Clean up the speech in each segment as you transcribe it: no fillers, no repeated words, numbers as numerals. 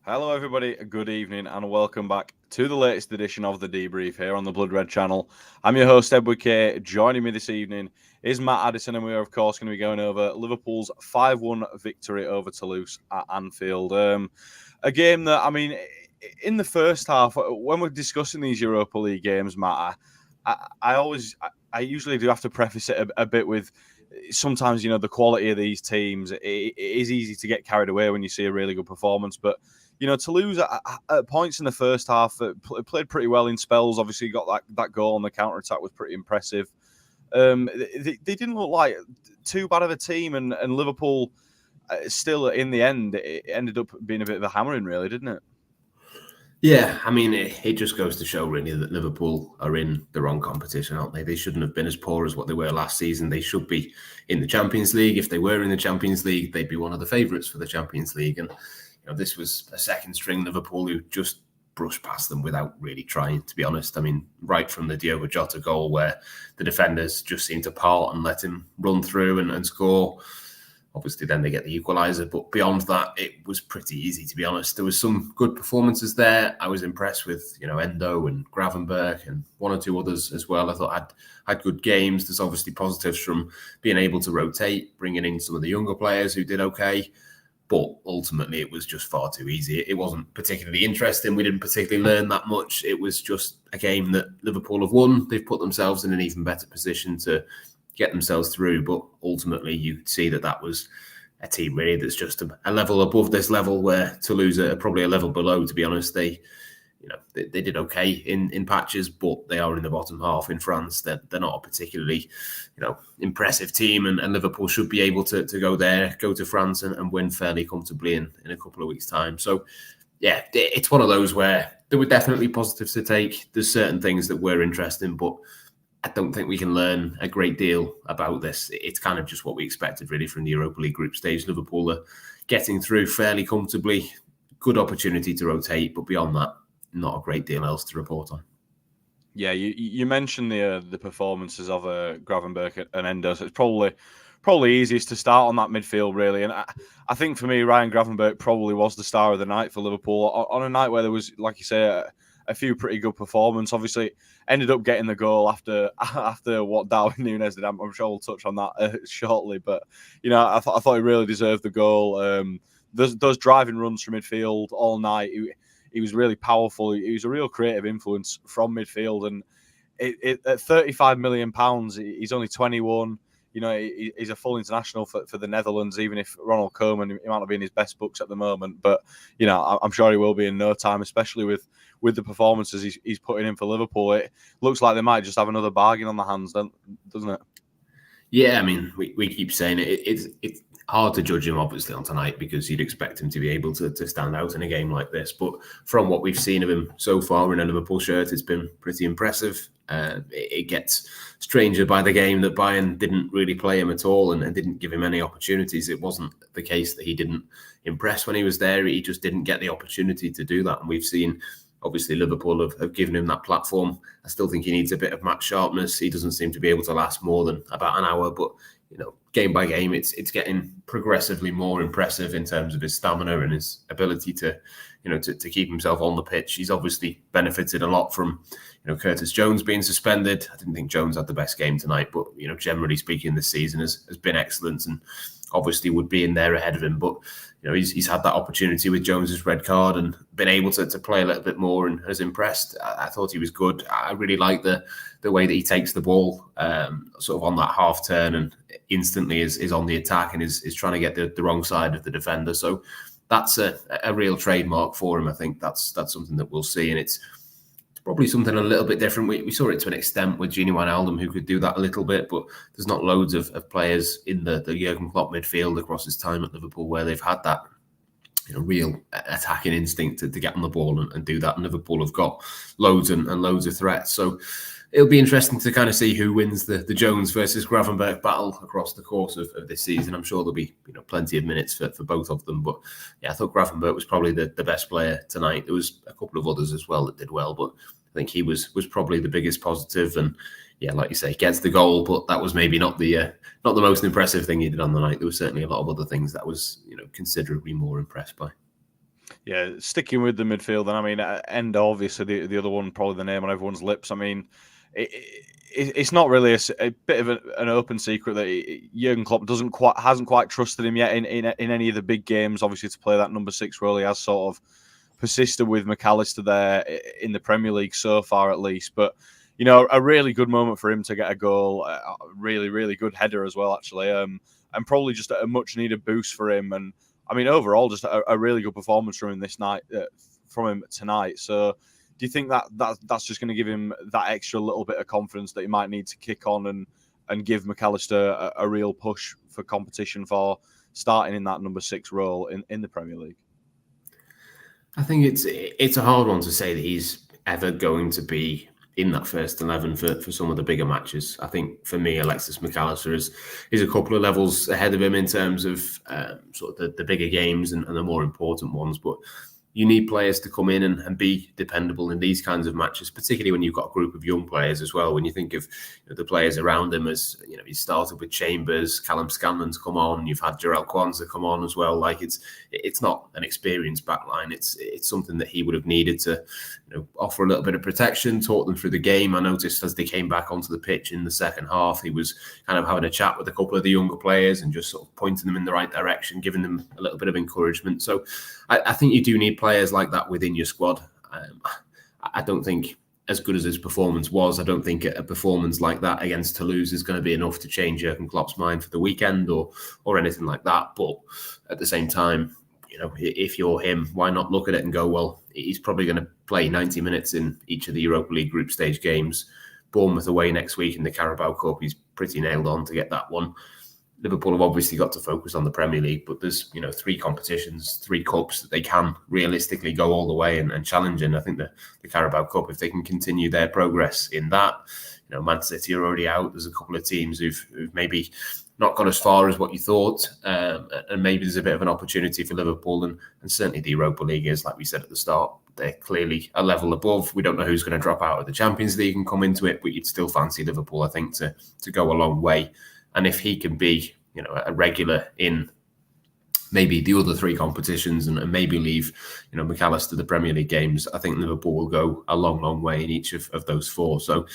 Hello, everybody. Good evening, and welcome back to the latest edition of the Debrief here on the Blood Red channel. I'm your host, Edward K. Joining me this evening is Matt Addison, and we are, of course, going to be going over Liverpool's 5-1 victory over Toulouse at Anfield. A game that, in the first half, when we're discussing these Europa League games, Matt, I usually do have to preface it a bit with sometimes, the quality of these teams. It is easy to get carried away when you see a really good performance, but Toulouse at points in the first half played pretty well in spells. Obviously, got that goal on the counter attack was pretty impressive. They didn't look like too bad of a team, and Liverpool still in the end it ended up being a bit of a hammering, really, didn't it? Yeah, it just goes to show really that Liverpool are in the wrong competition, aren't they? They shouldn't have been as poor as what they were last season. They should be in the Champions League. If they were in the Champions League, they'd be one of the favourites for the Champions League. And this was a second string Liverpool who just brushed past them without really trying, to be honest. Right from the Diogo Jota goal where the defenders just seemed to part and let him run through and score. Obviously, then they get the equaliser. But beyond that, it was pretty easy, to be honest. There was some good performances there. I was impressed with, Endo and Gravenberch and one or two others as well. I thought had good games. There's obviously positives from being able to rotate, bringing in some of the younger players who did okay. But ultimately, it was just far too easy. It wasn't particularly interesting. We didn't particularly learn that much. It was just a game that Liverpool have won. They've put themselves in an even better position to get themselves through. But ultimately, you see that was a team really that's just a level above this level, where Toulouse are probably a level below, to be honest. They did okay in patches, but they are in the bottom half in France. They're not a particularly, impressive team, and Liverpool should be able to go to France and win fairly comfortably in a couple of weeks' time. So, yeah, it's one of those where there were definitely positives to take. There's certain things that were interesting, but I don't think we can learn a great deal about this. It's kind of just what we expected, really, from the Europa League group stage. Liverpool are getting through fairly comfortably. Good opportunity to rotate, but beyond that, not a great deal else to report on. Yeah, you mentioned the performances of Gravenberch and Endo, so it's probably easiest to start on that midfield, really. And I think for me, Ryan Gravenberch probably was the star of the night for Liverpool on a night where there was, like you say, a few pretty good performances. Obviously, ended up getting the goal after what Darwin Nunez did. I'm sure we'll touch on that shortly, but I thought he really deserved the goal. Those driving runs from midfield all night. He was really powerful. He was a real creative influence from midfield. And at £35 million, he's only 21. He's a full international for the Netherlands, even if Ronald Koeman, he might not be in his best books at the moment. But, I'm sure he will be in no time, especially with the performances he's putting in for Liverpool. It looks like they might just have another bargain on the hands, doesn't it? Yeah, we keep saying it. It's hard to judge him, obviously, on tonight, because you'd expect him to be able to stand out in a game like this. But from what we've seen of him so far in a Liverpool shirt, it's been pretty impressive. It gets stranger by the game that Bayern didn't really play him at all and didn't give him any opportunities. It wasn't the case that he didn't impress when he was there. He just didn't get the opportunity to do that. And we've seen, obviously, Liverpool have given him that platform. I still think he needs a bit of match sharpness. He doesn't seem to be able to last more than about an hour, but game by game, it's getting progressively more impressive in terms of his stamina and his ability to keep himself on the pitch. He's obviously benefited a lot from, Curtis Jones being suspended. I didn't think Jones had the best game tonight, but, generally speaking, this season has been excellent and obviously would be in there ahead of him. But, he's had that opportunity with Jones's red card and been able to play a little bit more and has impressed. I thought he was good. I really like the way that he takes the ball sort of on that half turn and instantly is on the attack and is trying to get the wrong side of the defender. So that's a real trademark for him. I think that's something that we'll see, and it's probably something a little bit different. We saw it to an extent with Gini Wijnaldum, who could do that a little bit, but there's not loads of players in the Jurgen Klopp midfield across his time at Liverpool where they've had that real attacking instinct to get on the ball and do that. And Liverpool have got loads and loads of threats. So it'll be interesting to kind of see who wins the Jones versus Gravenberch battle across the course of this season. I'm sure there'll be plenty of minutes for both of them. But yeah, I thought Gravenberch was probably the best player tonight. There was a couple of others as well that did well, but I think he was probably the biggest positive. And yeah, like you say, gets the goal, but that was maybe not the most impressive thing he did on the night. There was certainly a lot of other things that was considerably more impressed by. Yeah, sticking with the midfield, and I mean, Endo, obviously the other one, probably the name on everyone's lips. I mean, it's not really a bit of an open secret that Jurgen Klopp hasn't quite trusted him yet in any of the big games. Obviously, to play that number 6 role, he has sort of persisted with McAllister there in the Premier League so far, at least. But you know, a really good moment for him to get a goal, a really really good header as well, actually, and probably just a much needed boost for him. And I mean, overall, just a really good performance from him this night, from him tonight. So, do you think that's just going to give him that extra little bit of confidence that he might need to kick on and give McAllister a real push for competition for starting in that number 6 role in the Premier League? I think it's a hard one to say that he's ever going to be in that first 11 for some of the bigger matches. I think for me, Alexis McAllister is a couple of levels ahead of him in terms of sort of the bigger games and the more important ones. But you need players to come in and be dependable in these kinds of matches, particularly when you've got a group of young players as well. When you think of the players around him, as you know, he started with Chambers, Callum Scanlon's come on, you've had Jarell Kwanzaa come on as well. Like it's not an experienced backline. It's something that he would have needed to offer a little bit of protection, talk them through the game. I noticed as they came back onto the pitch in the second half, he was kind of having a chat with a couple of the younger players and just sort of pointing them in the right direction, giving them a little bit of encouragement. So I think you do need players like that within your squad. I don't think, as good as his performance was, I don't think a performance like that against Toulouse is going to be enough to change Jurgen Klopp's mind for the weekend or anything like that. But at the same time, if you're him, why not look at it and go, well, he's probably going to play 90 minutes in each of the Europa League group stage games. Bournemouth away next week in the Carabao Cup, he's pretty nailed on to get that one. Liverpool have obviously got to focus on the Premier League, but there's 3 competitions, 3 cups that they can realistically go all the way and challenge in. I think the Carabao Cup, if they can continue their progress in that, Man City are already out. There's a couple of teams who've maybe not got as far as what you thought, and maybe there's a bit of an opportunity for Liverpool, and certainly the Europa League is, like we said at the start, they're clearly a level above. We don't know who's going to drop out of the Champions League and come into it, but you'd still fancy Liverpool, I think, to go a long way. And if he can be, a regular in maybe the other 3 competitions and maybe leave, McAllister the Premier League games, I think Liverpool will go a long, long way in each of those 4. So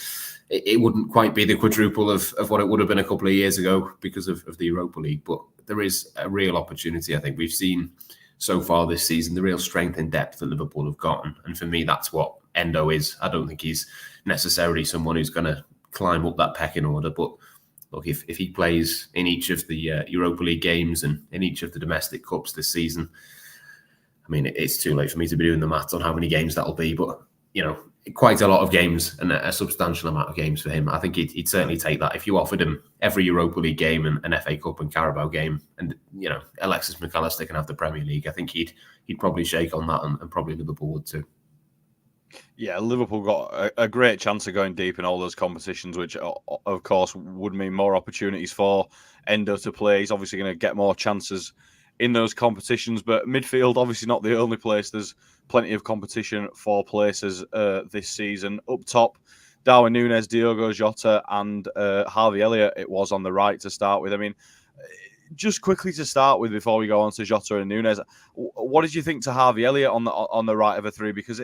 it wouldn't quite be the quadruple of what it would have been a couple of years ago because of the Europa League. But there is a real opportunity. I think we've seen so far this season the real strength and depth that Liverpool have gotten. And for me, that's what Endo is. I don't think he's necessarily someone who's going to climb up that pecking order, but look, if he plays in each of the Europa League games and in each of the domestic cups this season, I mean, it's too late for me to be doing the maths on how many games that'll be, but, quite a lot of games and a substantial amount of games for him. I think he'd certainly take that. If you offered him every Europa League game and an FA Cup and Carabao game and, Alexis McAllister can have the Premier League, I think he'd probably shake on that and probably Liverpool would too. Yeah, Liverpool got a great chance of going deep in all those competitions, which, of course, would mean more opportunities for Endo to play. He's obviously going to get more chances in those competitions, but midfield, obviously not the only place. There's plenty of competition for places this season. Up top, Darwin Nunez, Diogo Jota, and Harvey Elliott, it was on the right to start with. I mean, just quickly to start with, before we go on to Jota and Nunez, what did you think to Harvey Elliott on the right of a 3? Because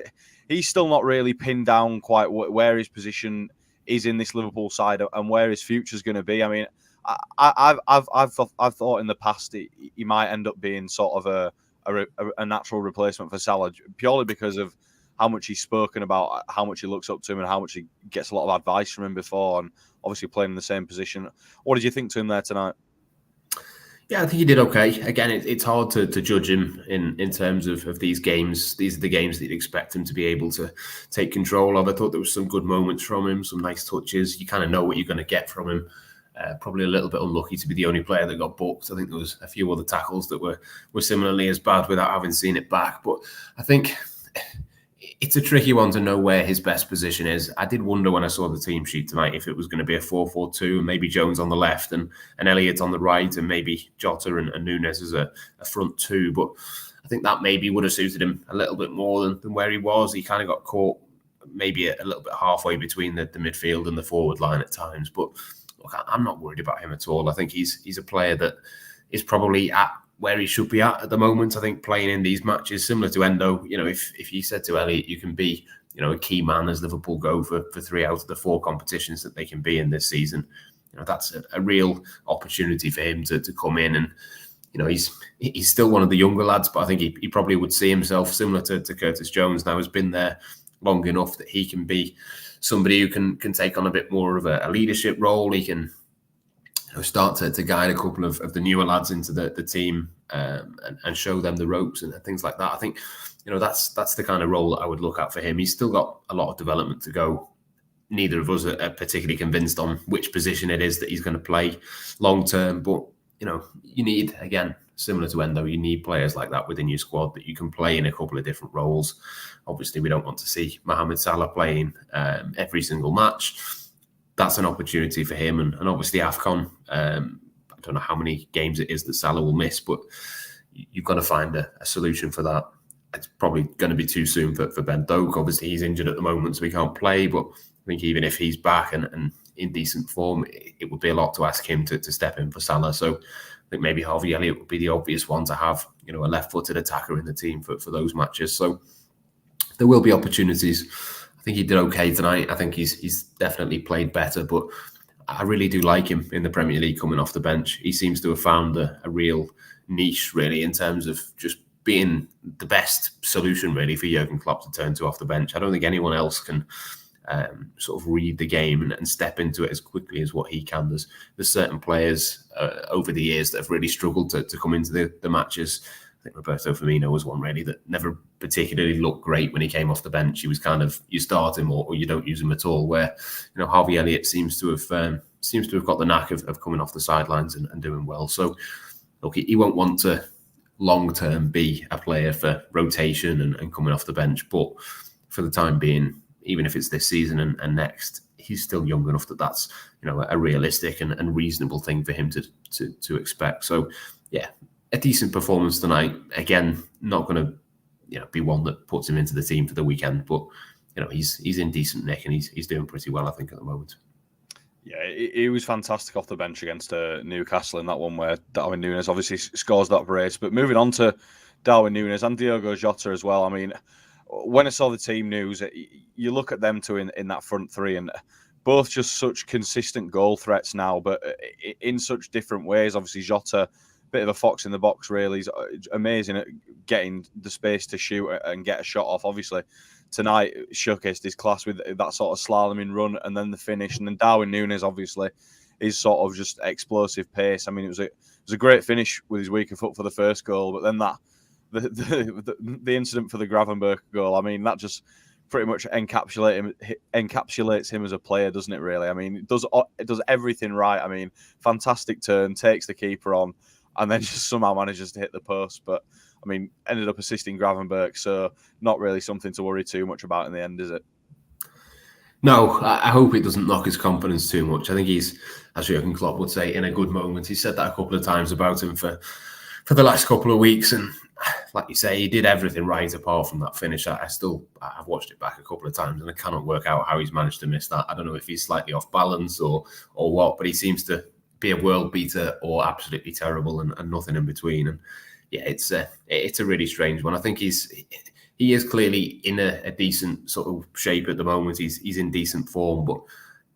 he's still not really pinned down quite where his position is in this Liverpool side and where his future is going to be. I mean, I've thought in the past he might end up being sort of a natural replacement for Salah, purely because of how much he's spoken about, how much he looks up to him, and how much he gets a lot of advice from him before, and obviously playing in the same position. What did you think to him there tonight? Yeah, I think he did okay. Again, it's hard to judge him in terms of these games. These are the games that you'd expect him to be able to take control of. I thought there was some good moments from him, some nice touches. You kind of know what you're going to get from him. Probably a little bit unlucky to be the only player that got booked. I think there was a few other tackles that were similarly as bad without having seen it back. But I think it's a tricky one to know where his best position is. I did wonder when I saw the team sheet tonight if it was going to be a 4-4-2, and maybe Jones on the left and Elliott on the right, and maybe Jota and Nunez as a front 2. But I think that maybe would have suited him a little bit more than where he was. He kind of got caught maybe a little bit halfway between the midfield and the forward line at times. But look, I'm not worried about him at all. I think he's a player that is probably at where he should be at the moment. I think playing in these matches, similar to Endo, if you said to Elliot, you can be, a key man as Liverpool go for 3 out of the 4 competitions that they can be in this season. That's a real opportunity for him to come in. And, he's still one of the younger lads, but I think he probably would see himself similar to Curtis Jones now, has been there long enough that he can be somebody who can take on a bit more of a leadership role. He can start to guide a couple of the newer lads into the team and show them the ropes and things like that. I think, that's the kind of role that I would look at for him. He's still got a lot of development to go. Neither of us are particularly convinced on which position it is that he's going to play long term. But, you need, again, similar to Endo, you need players like that within your squad that you can play in a couple of different roles. Obviously, we don't want to see Mohamed Salah playing every single match. That's an opportunity for him. And obviously, AFCON, I don't know how many games it is that Salah will miss, but you've got to find a solution for that. It's probably going to be too soon for Ben Doak. Obviously, he's injured at the moment, so he can't play. But I think even if he's back and in decent form, it would be a lot to ask him to step in for Salah. So I think maybe Harvey Elliott would be the obvious one to have, a left-footed attacker in the team for those matches. So there will be opportunities. I think he did okay tonight. I think he's definitely played better, but I really do like him in the Premier League coming off the bench. He seems to have found a real niche, really, in terms of just being the best solution, really, for Jurgen Klopp to turn to off the bench. I don't think anyone else can sort of read the game and step into it as quickly as what he can. There's certain players over the years that have really struggled to come into the matches. I think Roberto Firmino was one, really, that never particularly looked great when he came off the bench. He was kind of, you start him or you don't use him at all, where Harvey Elliott seems to have got the knack of coming off the sidelines and doing well. So look, he won't want to long-term be a player for rotation and coming off the bench, but for the time being, even if it's this season and next, he's still young enough that that's a realistic and reasonable thing for him to expect. So yeah, a decent performance tonight. Again, not going to be one that puts him into the team for the weekend, but he's in decent nick and he's doing pretty well, I think, at the moment. Yeah, he was fantastic off the bench against Newcastle in that one where Darwin Nunez obviously scores that brace. But moving on to Darwin Nunez and Diogo Jota as well. I mean, when I saw the team news, you look at them two in that front three, and both just such consistent goal threats now, but in such different ways. Obviously, Jota, bit of a fox in the box, really. He's amazing at getting the space to shoot and get a shot off. Obviously, tonight showcased his class with that sort of slaloming run and then the finish. And then Darwin Nunez, obviously, is sort of just explosive pace. I mean, it was a great finish with his weaker foot for the first goal, but then the incident for the Gravenberch goal, I mean, that just pretty much encapsulates him as a player, doesn't it, really? I mean, it does everything right. I mean, fantastic turn, takes the keeper on, and then just somehow manages to hit the post. But, I mean, ended up assisting Gravenberch, so not really something to worry too much about in the end, is it? No, I hope it doesn't knock his confidence too much. I think he's, as Jurgen Klopp would say, in a good moment. He said that a couple of times about him for the last couple of weeks, and like you say, he did everything right apart from that finish. I've watched it back a couple of times and I cannot work out how he's managed to miss that. I don't know if he's slightly off balance or what, but he seems to be a world beater or absolutely terrible and nothing in between. And yeah, it's a really strange one. I think he is clearly in a decent sort of shape at the moment. He's in decent form, but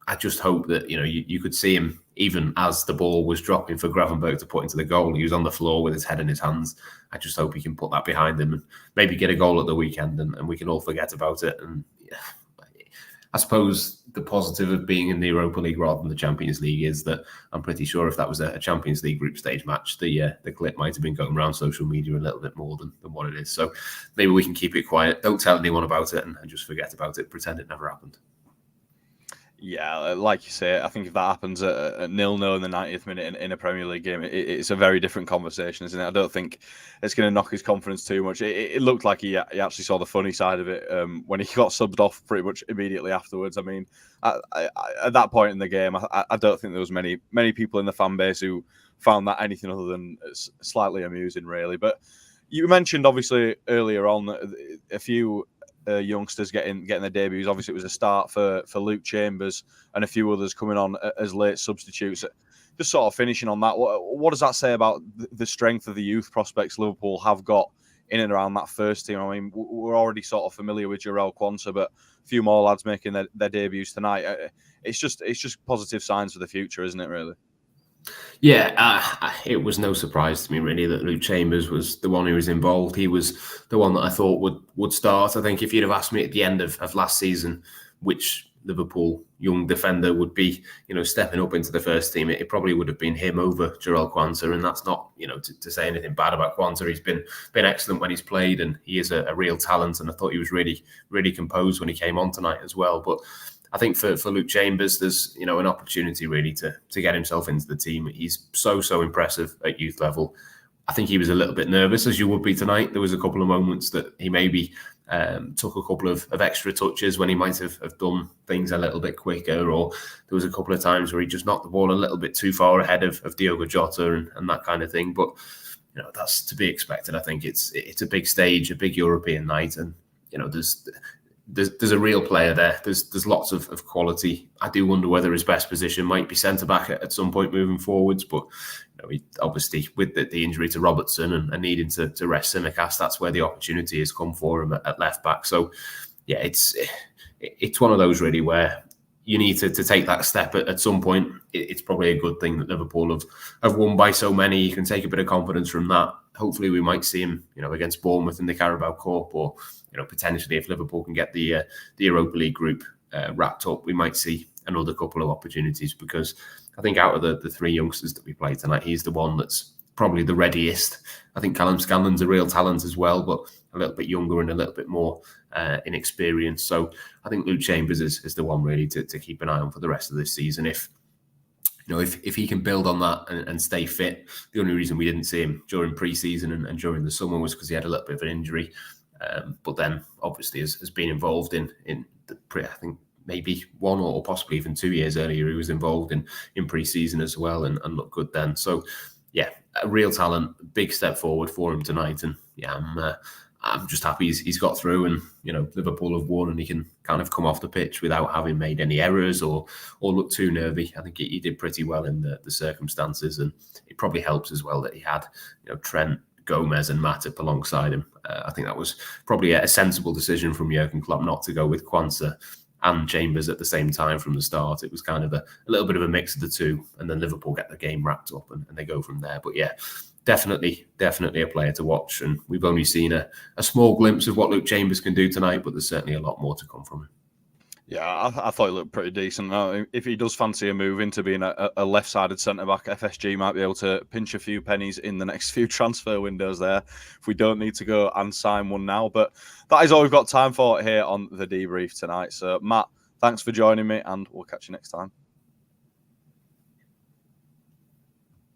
I just hope that you could see him even as the ball was dropping for Gravenberch to put into the goal. He was on the floor with his head in his hands. I just hope he can put that behind him and maybe get a goal at the weekend and we can all forget about it. And yeah, I suppose the positive of being in the Europa League rather than the Champions League is that I'm pretty sure if that was a Champions League group stage match, the clip might have been going around social media a little bit more than what it is. So maybe we can keep it quiet. Don't tell anyone about it and just forget about it. Pretend it never happened. Yeah, like you say, I think if that happens at 0-0 in the 90th minute in a Premier League game, it's a very different conversation, isn't it? I don't think it's going to knock his confidence too much. It looked like he actually saw the funny side of it when he got subbed off pretty much immediately afterwards. I mean, at that point in the game, I don't think there was many people in the fan base who found that anything other than slightly amusing, really. But you mentioned, obviously, earlier on a few youngsters getting their debuts. Obviously, it was a start for Luke Chambers and a few others coming on as late substitutes. just sort of finishing on that, what does that say about the strength of the youth prospects Liverpool have got in and around that first team? I mean, we're already sort of familiar with Jarell Quansah, but a few more lads making their debuts tonight. It's just positive signs for the future, isn't it, really? Yeah, it was no surprise to me really that Luke Chambers was the one who was involved. He was the one that I thought would start. I think if you'd have asked me at the end of last season which Liverpool young defender would be, stepping up into the first team, it probably would have been him over Jarell Quansah. And that's not, to say anything bad about Quansah. He's been excellent when he's played, and he is a real talent. And I thought he was really, really composed when he came on tonight as well. But I think for Luke Chambers, there's an opportunity really to get himself into the team. He's so impressive at youth level. I think he was a little bit nervous, as you would be tonight. There was a couple of moments that he maybe took a couple of extra touches when he might have done things a little bit quicker, or there was a couple of times where he just knocked the ball a little bit too far ahead of Diogo Jota and that kind of thing. But that's to be expected. I think it's a big stage, a big European night, and there's a real player there. There's lots of quality. I do wonder whether his best position might be centre back at some point moving forwards, but he, obviously with the injury to Robertson and needing to rest Simicast, that's where the opportunity has come for him at left back. So yeah, it's one of those really where you need to take that step at some point. It's probably a good thing that Liverpool have won by so many. You can take a bit of confidence from that. Hopefully we might see him, against Bournemouth in the Carabao Cup, or potentially if Liverpool can get the Europa League group wrapped up, we might see another couple of opportunities, because I think out of the three youngsters that we played tonight, he's the one that's probably the readiest. I think Callum Scanlon's a real talent as well, but a little bit younger and a little bit more inexperienced. So I think Luke Chambers is the one really to keep an eye on for the rest of this season. If he can build on that and stay fit. The only reason we didn't see him during pre-season and during the summer was because he had a little bit of an injury. But then obviously has been involved in I think maybe 1 or possibly even 2 years earlier, he was involved in pre-season as well and looked good then. So yeah, a real talent, big step forward for him tonight. And yeah, I'm just happy he's got through, and Liverpool have won, and he can kind of come off the pitch without having made any errors or look too nervy. I think he did pretty well in the circumstances, and it probably helps as well that he had Trent, Gomez and Matip alongside him. I think that was probably a sensible decision from Jurgen Klopp not to go with Quansah and Chambers at the same time from the start. It was kind of a little bit of a mix of the two, and then Liverpool get the game wrapped up and they go from there. But yeah, definitely a player to watch, and we've only seen a small glimpse of what Luke Chambers can do tonight, but there's certainly a lot more to come from him. Yeah, I thought he looked pretty decent. If he does fancy a move into being a left-sided centre-back, FSG might be able to pinch a few pennies in the next few transfer windows there, if we don't need to go and sign one now. But that is all we've got time for here on The Debrief tonight. So, Matt, thanks for joining me, and we'll catch you next time.